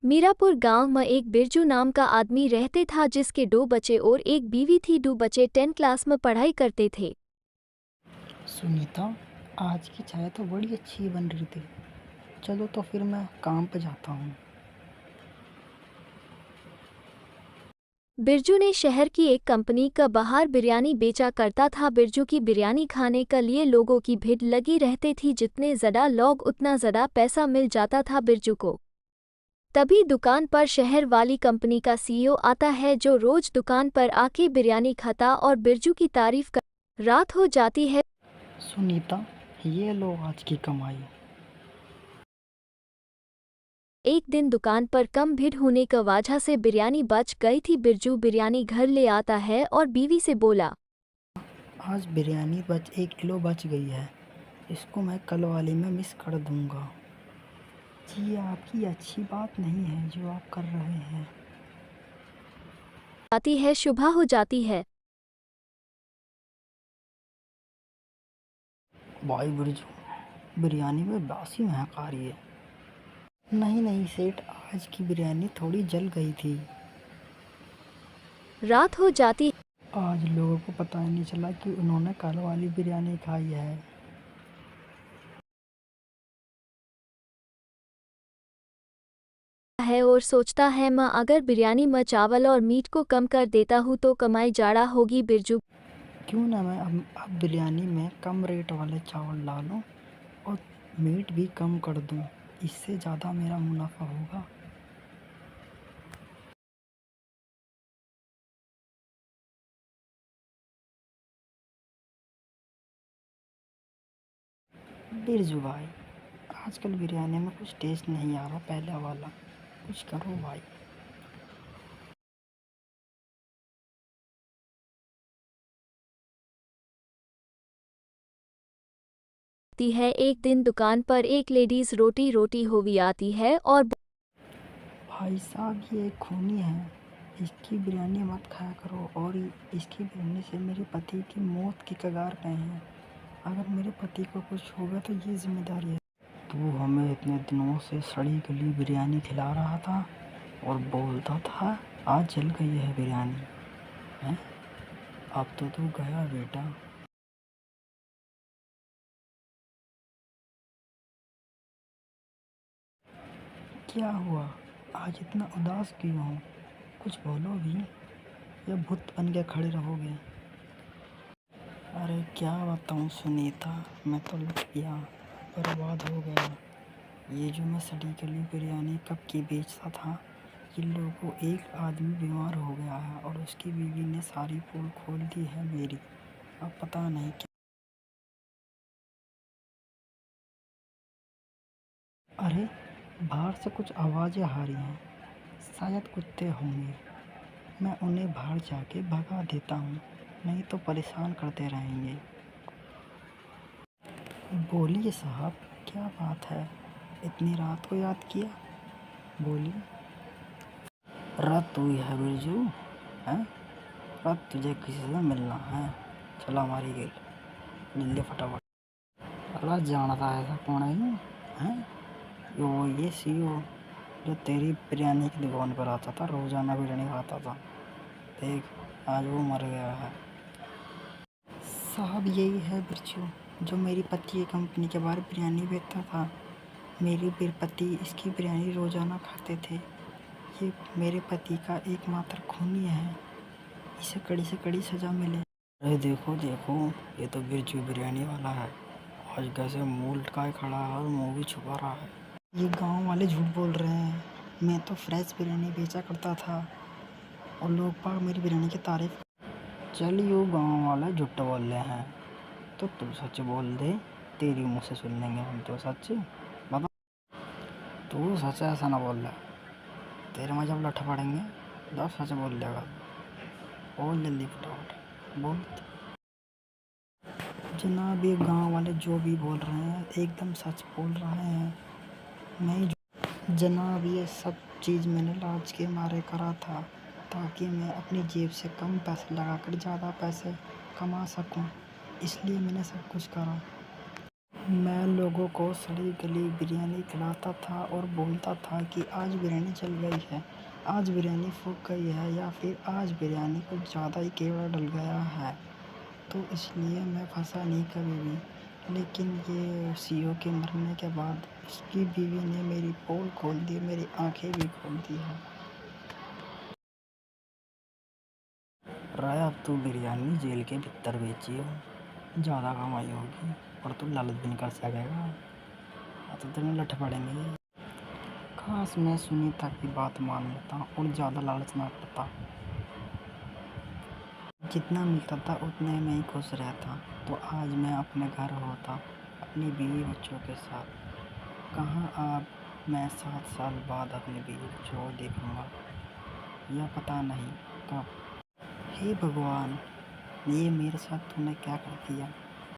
मीरापुर गांव में एक बिरजू नाम का आदमी रहते था जिसके 2 बच्चे और एक बीवी थी। 2 बच्चे 10 क्लास में पढ़ाई करते थे। सुनीता, आज की चाय तो बड़ी अच्छी बन रही थी। चलो तो फिर मैं काम पे जाता हूँ। बिरजू ने शहर की एक कंपनी का बाहर बिरयानी बेचा करता था। बिरजू की बिरयानी खाने के लिए लोगों की भीड़ लगी रहती थी। जितने ज़्यादा लोग उतना ज़्यादा पैसा मिल जाता था बिरजू को। तभी दुकान पर शहर वाली कंपनी का सीईओ आता है जो रोज दुकान पर आके बिरयानी खाता और बिरजू की तारीफ कर। रात हो जाती है। सुनीता, ये लो आज की कमाई। एक दिन दुकान पर कम भीड़ होने की वजह से बिरयानी बच गई थी। बिरजू बिरयानी घर ले आता है और बीवी से बोला, आज बिरयानी 1 किलो बच गई है। इसको मैं कल वाली में मिस कर दूंगा। जी, ये आपकी अच्छी बात नहीं है जो आप कर रहे हैं। आती है। सुबह हो जाती है। भाई बिरजू, बिरयानी में बासी महक आ रही है। नहीं नहीं सेठ, आज की बिरयानी थोड़ी जल गई थी। रात हो जाती आज लोगों को पता ही नहीं चला कि उन्होंने कल वाली बिरयानी खाई है। है और सोचता है मैं अगर बिरयानी में चावल और मीट को कम कर देता हूँ तो कमाई ज़्यादा होगी। बिरजू क्यों ना मैं अब बिरयानी में कम रेट वाले चावल डालूं और मीट भी कम कर दूं। इससे ज़्यादा मेरा मुनाफा होगा। बिरजू भाई, आजकल बिरयानी में कुछ टेस्ट नहीं आ रहा पहले वाला। कुछ करो भाई। है। एक दिन दुकान पर एक लेडीज रोटी रोटी हुई आती है और भाई साहब, ये एक खूनी है। इसकी बिरयानी मत खाया करो। और इसकी बिरयानी से मेरे पति की मौत की कगार पे हैं। अगर मेरे पति को कुछ होगा तो ये जिम्मेदारी है। तू हमें इतने दिनों से सड़ी गली बिरयानी खिला रहा था और बोलता था आज जल गई है बिरयानी। हैं? अब तो तू गया बेटा। क्या हुआ? आज इतना उदास क्यों हो? कुछ बोलो भी, या भूत बन के खड़े रहोगे? अरे क्या बताऊँ सुनीता, मैं तो लुट गया, बर्बाद हो गया। ये जो मैं सड़ी गली बिरयानी कब की बेचता था, इन लोगों को एक आदमी बीमार हो गया है और उसकी बीवी ने सारी पोल खोल दी है मेरी। अब पता नहीं क्या। अरे, बाहर से कुछ आवाज़ें आ रही हैं। शायद कुत्ते होंगे। मैं उन्हें बाहर जाके भगा देता हूँ, नहीं तो परेशान करते रहेंगे। बोलिए साहब, क्या बात है? इतनी रात को याद किया? बोलिए। रात तू ही है बिरजू? हैं? रात तुझे किसी से मिलना है? चलो हमारी गेल, जल्दी फटाफट। अल्लाह जानता है ऐसा कौन है ये? हैं? ये सीईओ जो तेरी बिरयानी की दुकान पर आता था, रोज़ाना बिरयानी खाता था। देख, आज वो मर गया है। साहब, यही है बिरजू जो मेरी पति की कंपनी के बाहर बिरयानी बेचता था। मेरे पति इसकी बिरयानी रोज़ाना खाते थे। ये मेरे पति का एकमात्र खूनी है। इसे कड़ी से कड़ी सज़ा मिले। अरे देखो देखो, ये तो बिरजू बिरयानी वाला है। आज कैसे मुँह लटकाए खड़ा है और मुँह भी छुपा रहा है। ये गांव वाले झूठ बोल रहे हैं। मैं तो फ्रेश बिरयानी बेचा करता था और लोग बाग मेरी बिरयानी की तारीफ। चल, यो गांव वाले झूठ बोल रहे हैं तो तू सच बोल दे। तेरी मुँह से सुन लेंगे हम तो सच। बता, तू सच ऐसा ना बोल रहा। तेरे में जब लठ पड़ेंगे तब सच बोल देगा। बोल जल्दी फटाफट बोल। जनाब, ये गांव वाले जो भी बोल रहे हैं एकदम सच बोल रहे हैं। नहीं जनाब, ये सब चीज़ मैंने लाज के मारे करा था ताकि मैं अपनी जेब से कम पैसे लगाकर ज़्यादा पैसे कमा सकूं। इसलिए मैंने सब कुछ करा। मैं लोगों को सड़ी गली बिरयानी खिलाता था और बोलता था कि आज बिरयानी चल गई है, आज बिरयानी फूक गई है, या फिर आज बिरयानी कुछ ज़्यादा ही केवड़ा डल गया है। तो इसलिए मैं फंसा नहीं कभी भी। लेकिन ये सीईओ के मरने के बाद इसकी बीवी ने मेरी पोल खोल दी, मेरी आंखें भी खोल दी है। राय, अब तू बिरयानी जेल के भीतर बेची हो, ज़्यादा कमाई होगी और तू लालच भी नहीं कर सकेगा, तो तेरे लठ पड़ेंगे। काश मैं सुनीता की बात मान लेता और ज़्यादा लालच ना करता। जितना मिलता था उतने में ही खुश रहता, तो आज मैं अपने घर होता अपनी बीवी बच्चों के साथ। कहाँ अब मैं 7 साल बाद अपनी बीवी बच्चों को देखूँगा, या पता नहीं कब। हे भगवान, ये मेरे साथ तूने क्या कर दिया।